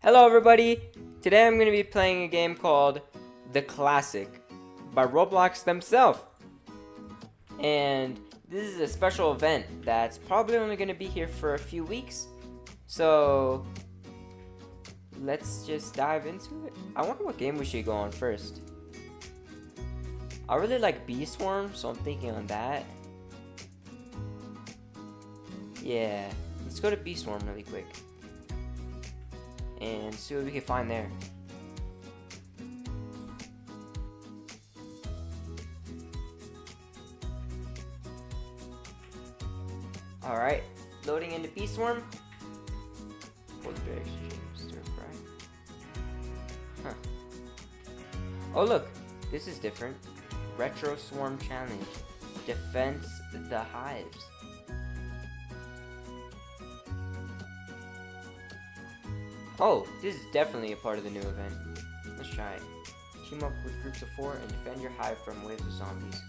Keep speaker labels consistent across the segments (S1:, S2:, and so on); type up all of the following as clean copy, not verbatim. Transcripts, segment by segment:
S1: Hello everybody! Today I'm going to be playing a game called The Classic by Roblox themselves. And this is a special event that's probably only going to be here for a few weeks. So let's just dive into it. I wonder what game we should go on first. I really like Bee Swarm, so I'm thinking on that. Yeah, let's go to Bee Swarm really quick and see what we can find there. Alright, loading into Bee Swarm. Berry exchange, stir fry. Huh. Oh look, this is different. Retro Swarm Challenge. Defense the hives. Oh, this is definitely a part of the new event. Let's try it. Team up with groups of 4 and defend your hive from waves of zombies.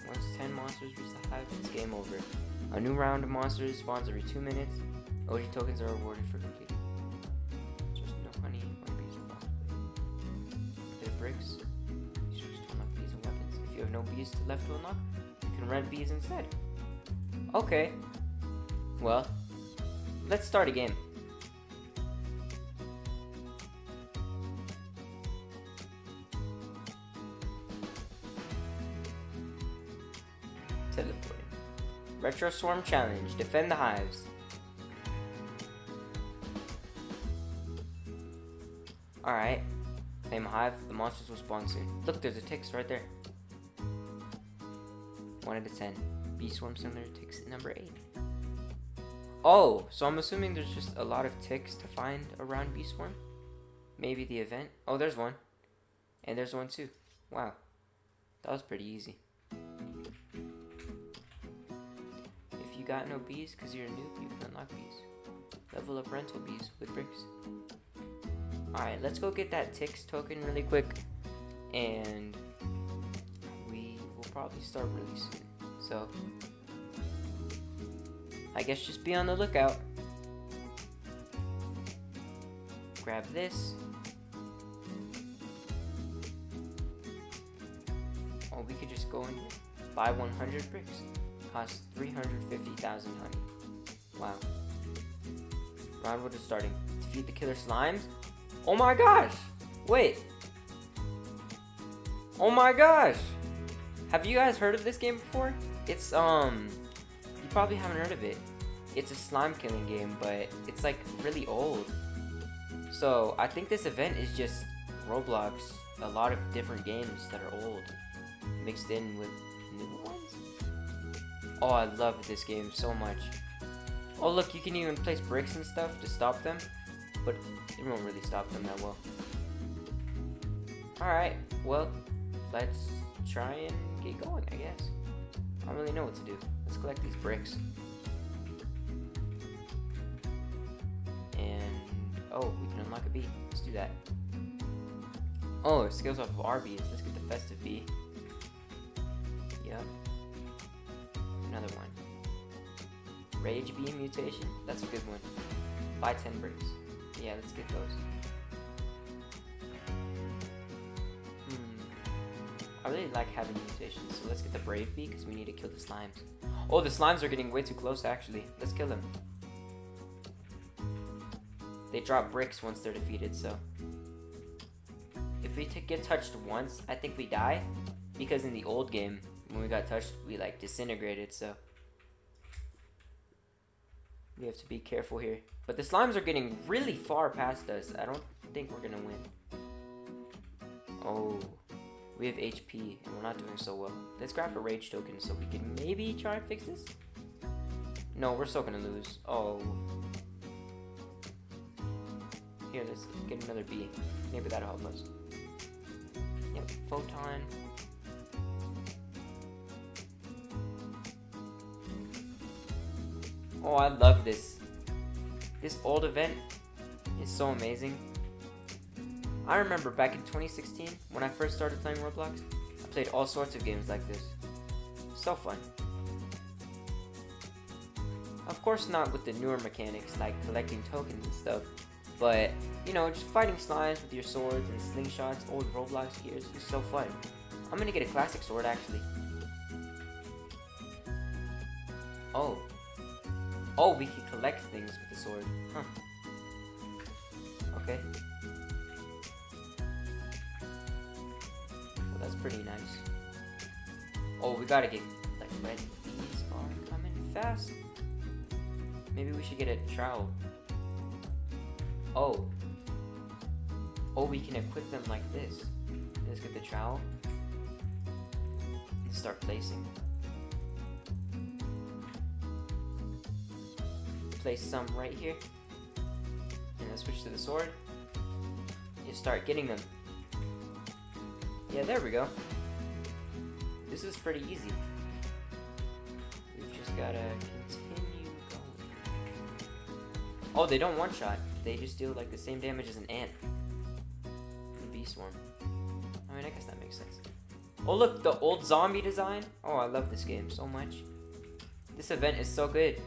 S1: Once 10 monsters reach the hive, it's game over. A new round of monsters spawns every 2 minutes. OG tokens are awarded for completing. Just no honey or bees responsibly. Bit of bricks. Use to unlock bees and weapons. If you have no bees left to unlock, you can rent bees instead. Okay. Well, let's start a game. Teleporting. Retro Swarm Challenge. Defend the hives. Alright. Claim a hive. The monsters will spawn soon. Look, there's a ticks right there. 1 out of 10. Bee Swarm similar to ticks number 8. Oh, so I'm assuming there's just a lot of ticks to find around Bee Swarm. Maybe the event. Oh, there's one. And there's one too. Wow. That was pretty easy. If you got no bees because you're a noob, you can unlock bees. Level up rental bees with bricks. Alright, let's go get that ticks token really quick. And we will probably start really soon. So, I guess just be on the lookout. Grab this. Or we could just go in here. Buy 100 bricks. Costs 350,000 honey. Wow. Round 1 is starting. Defeat the killer slimes. Oh my gosh! Wait. Oh my gosh! Have you guys heard of this game before? It's, you probably haven't heard of it. It's a slime killing game, but it's like really old. So, I think this event is just Roblox, a lot of different games that are old, mixed in with new ones. Oh, I love this game so much. Oh look, you can even place bricks and stuff to stop them, but it won't really stop them that well. Alright, well, let's try and get going, I guess. I don't really know what to do. Let's collect these bricks. And, oh, we can unlock a bee. Let's do that. Oh, skills off of our bees. Let's get the festive bee. Yep. Another one. Rage bee mutation. That's a good one. Buy 10 bricks. Yeah, let's get those. I really like having mutations, so let's get the brave bee because we need to kill the slimes. Oh, the slimes are getting way too close actually. Let's kill them. They drop bricks once they're defeated, so if we get touched once, I think we die, because in the old game when we got touched we like disintegrated, so we have to be careful here. But the slimes are getting really far past us. I don't think we're gonna win. Oh, we have HP and we're not doing so well. Let's grab a rage token so we can maybe try and fix this. No, we're still gonna lose. Oh. Here, let's get another bee. Maybe that'll help us. Yep, photon. Oh, I love this. This old event is so amazing. I remember back in 2016, when I first started playing Roblox, I played all sorts of games like this. So fun. Of course not with the newer mechanics like collecting tokens and stuff, But, you know, just fighting slimes with your swords and slingshots, old Roblox gears is so fun. I'm gonna get a classic sword, actually. Oh. Oh, we can collect things with the sword. Huh. Okay. Well, that's pretty nice. Oh, we gotta get, like, red bees are coming fast. Maybe we should get a trowel. Oh. Oh, we can equip them like this. Let's get the trowel. And start placing. Place some right here. And then switch to the sword. You start getting them. Yeah, there we go. This is pretty easy. We've just gotta continue going. Oh, they don't one-shot. They just deal like the same damage as an ant. And bee swarm. I mean, I guess that makes sense. Oh look, the old zombie design. Oh, I love this game so much. This event is so good.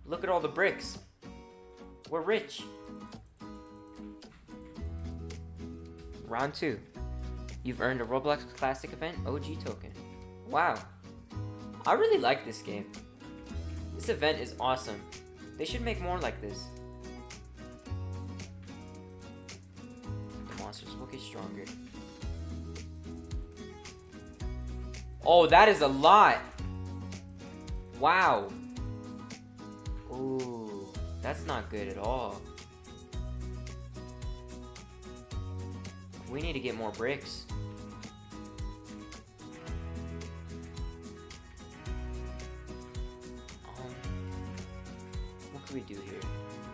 S1: Look at all the bricks. We're rich. Round 2. You've earned a Roblox Classic Event OG token. Wow. I really like this game. This event is awesome. They should make more like this. The monsters will get stronger. Oh, that is a lot. Wow. Ooh, that's not good at all. We need to get more bricks. What can we do here?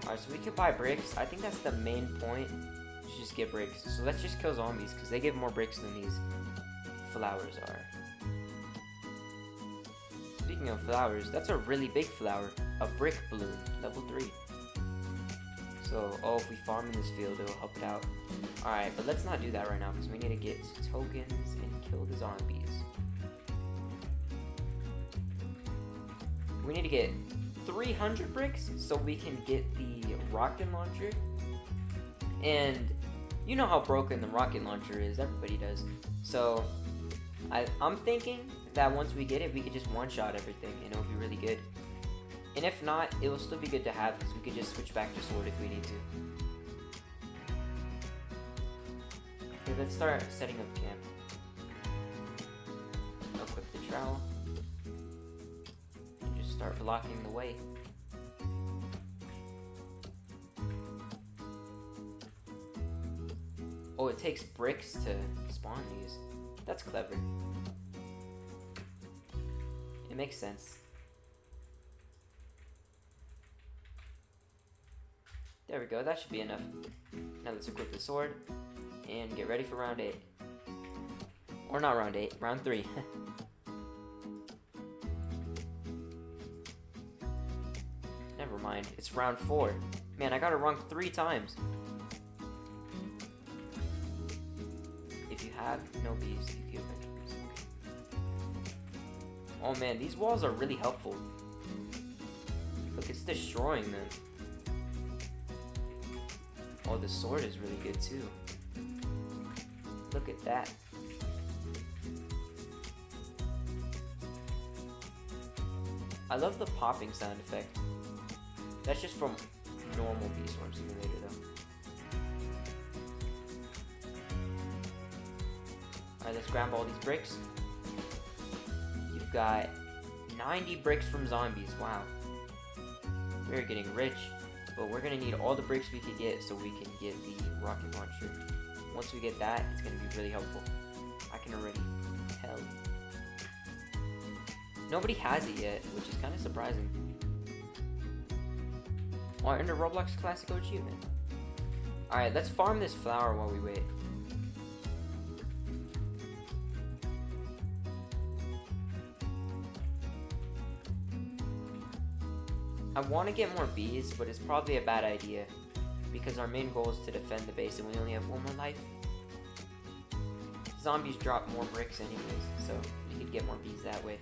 S1: Alright, so we could buy bricks. I think that's the main point. To just get bricks. So let's just kill zombies because they give more bricks than these flowers are. Speaking of flowers, that's a really big flower. A brick bloom, level 3. So, oh, if we farm in this field, it'll help it out. Alright, but let's not do that right now because we need to get tokens and kill the zombies. We need to get 300 bricks so we can get the rocket launcher. And you know how broken the rocket launcher is, everybody does. So, I'm thinking that once we get it, we could just one-shot everything and it'll be really good. And if not, it will still be good to have because we could just switch back to sword if we need to. Okay, let's start setting up camp. Equip the trowel. And just start blocking the way. Oh, it takes bricks to spawn these. That's clever. It makes sense. There we go, that should be enough. Now let's equip the sword and get ready for round 8. Or not round 8, round 3. Never mind, it's round 4. Man, I got it wrong 3 times. If you have no bees, you can eventually bees. Oh man, these walls are really helpful. Look, it's destroying them. Oh, the sword is really good too. Look at that. I love the popping sound effect. That's just from normal Bee Swarm Simulator though. Alright, let's grab all these bricks. You've got 90 bricks from zombies, wow. We're getting rich. But we're gonna need all the bricks we could get so we can get the rocket launcher. Once we get that, it's gonna be really helpful. I can already tell. Nobody has it yet, which is kind of surprising. Oh, I earned a Roblox Classic OG event. Alright, let's farm this flower while we wait. I want to get more bees, but it's probably a bad idea. because our main goal is to defend the base and we only have 1 more life. Zombies drop more bricks anyways, so we could get more bees that way.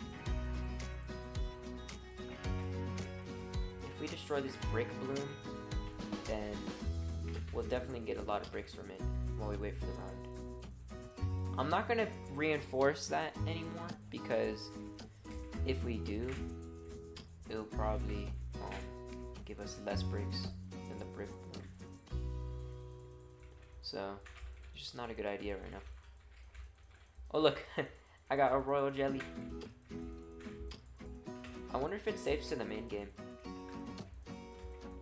S1: If we destroy this brick bloom, then we'll definitely get a lot of bricks from it while we wait for the round. I'm not gonna reinforce that anymore because if we do, it'll probably give us less bricks than the brick bloom. So, it's just not a good idea right now. Oh look, I got a royal jelly. I wonder if it saves to the main game.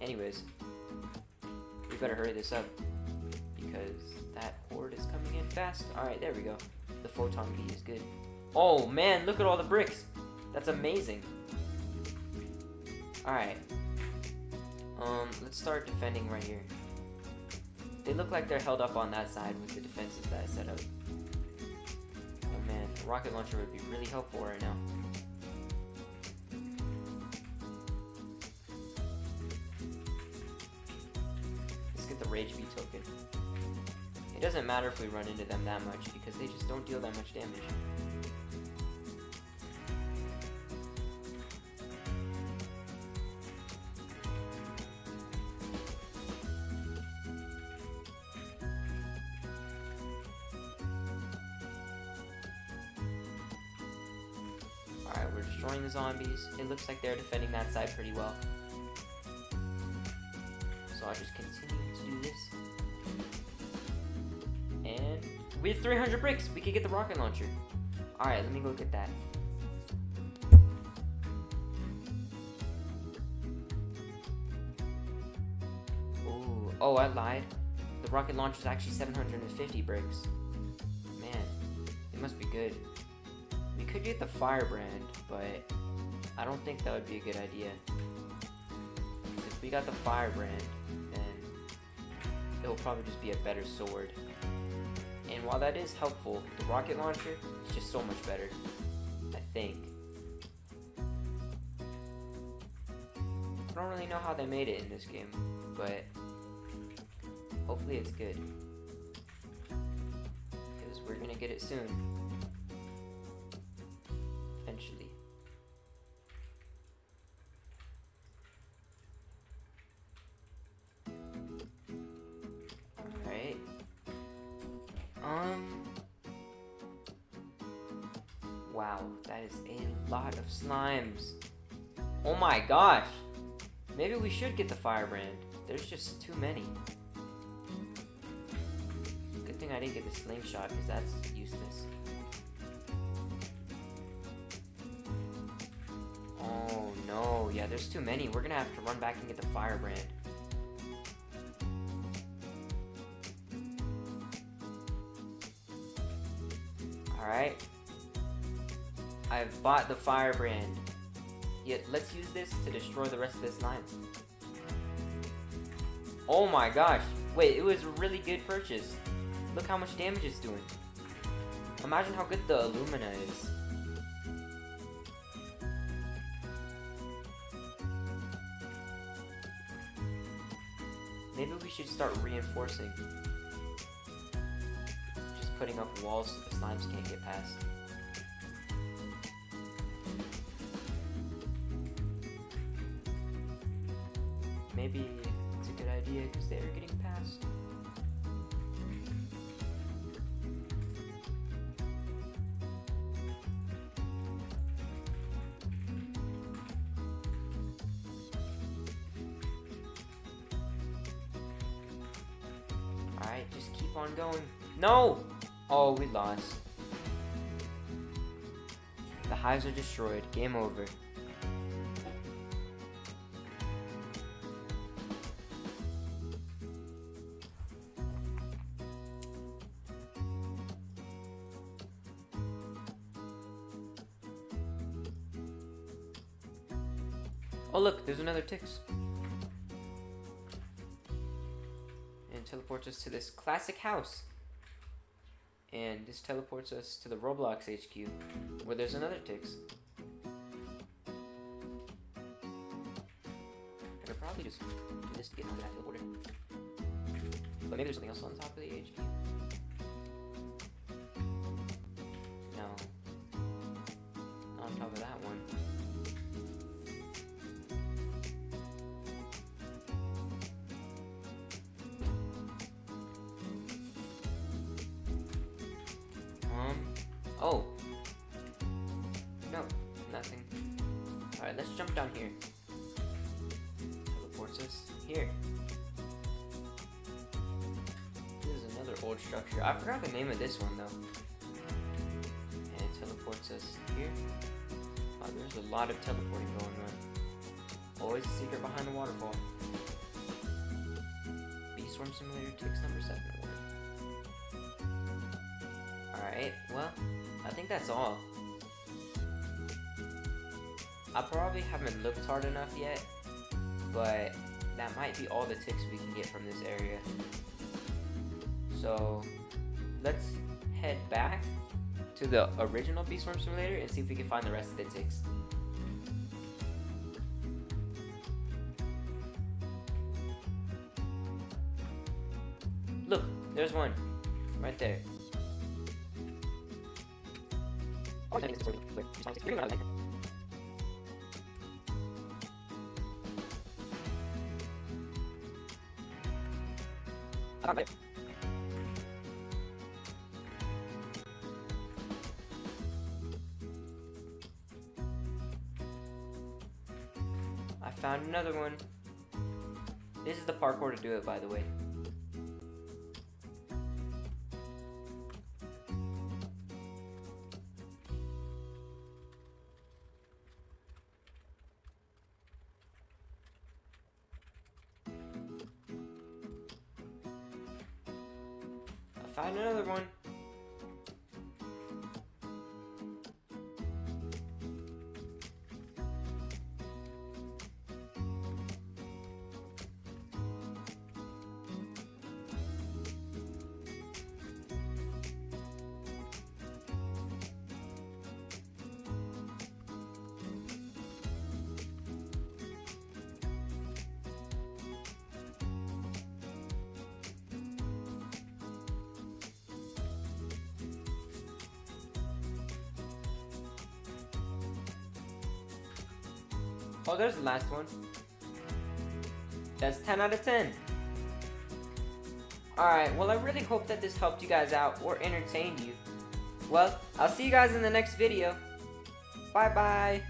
S1: Anyways, we better hurry this up because that horde is coming in fast. Alright, there we go. The photon bee is good. Oh man, look at all the bricks. That's amazing. Alright. Let's start defending right here. They look like they're held up on that side with the defenses that I set up. Oh man, a rocket launcher would be really helpful right now. Let's get the Rage Bee token. It doesn't matter if we run into them that much because they just don't deal that much damage. Alright, we're destroying the zombies. It looks like they're defending that side pretty well. So I'll just continue to do this. And we have 300 bricks. We could get the rocket launcher. Alright, let me go get that. Ooh, oh, I lied. The rocket launcher is actually 750 bricks. Man, it must be good. We could get the firebrand, but I don't think that would be a good idea. If we got the firebrand, then it'll probably just be a better sword. And while that is helpful, the rocket launcher is just so much better, I think. I don't really know how they made it in this game, but hopefully it's good. Because we're gonna get it soon. Eventually. Alright. Wow, that is a lot of slimes. Oh my gosh! Maybe we should get the firebrand. There's just too many. Good thing I didn't get the slingshot because that's useless. Oh no, yeah, there's too many. We're gonna have to run back and get the firebrand. Alright. I've bought the firebrand. Yet let's use this to destroy the rest of this line. Oh my gosh. Wait, it was a really good purchase. Look how much damage it's doing. Imagine how good the Illumina is. Maybe we should start reinforcing. Just putting up walls so the slimes can't get past. Maybe it's a good idea because they're getting past. Alright, just keep on going. No! Oh, we lost. The hives are destroyed. Game over. Oh look, there's another Tix. And teleports us to this classic house. And this teleports us to the Roblox HQ, where there's another Tix. I could probably just do this to get onto that teleporter. But maybe there's something else on top of the HQ. No. Not on top of that one. Oh. No, nothing. Alright, let's jump down here. Teleports us here. This is another old structure. I forgot the name of this one though. And it teleports us here. Wow, there's a lot of teleporting going on. Always a secret behind the waterfall. Beestorm Simulator takes number 7 award. Alright, well, I think that's all. I probably haven't looked hard enough yet, but that might be all the ticks we can get from this area. So let's head back to the original Beestorm Simulator and see if we can find the rest of the ticks. Look, there's one right there. I found another one. This is the parkour to do it, by the way. I found another one. Oh, there's the last one. That's 10 out of 10. Alright, well I really hope that this helped you guys out or entertained you. Well, I'll see you guys in the next video. Bye bye.